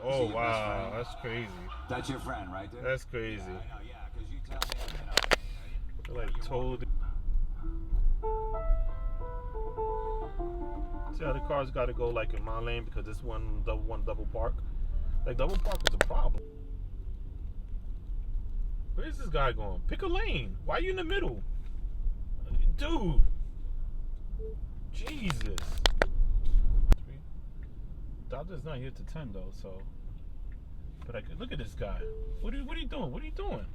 Oh, wow. That's crazy. That's your friend, right there? That's crazy. Yeah, I know, yeah, because you tell me, Like, told. See how the cars got to go like in my lane because this one double park. Like, double park is a problem. Where's this guy going? Pick a lane. Why are you in the middle? Dude. Jesus. Doctor's not here to 10 though, so. But I could look at this guy. What are you doing? What are you doing?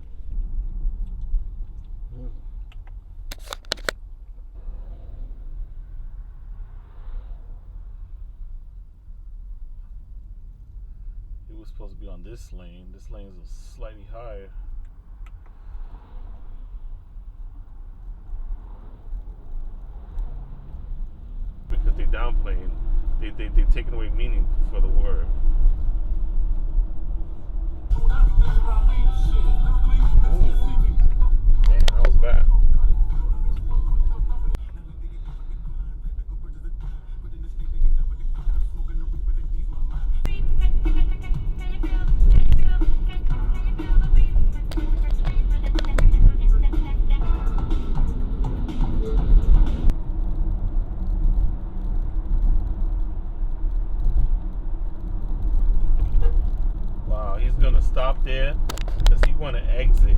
He was supposed to be on this lane. This lane is slightly higher. Because they downplaying, they taking away meaning for the word. Ooh. Damn, that was bad. He's gonna stop there because he want to exit.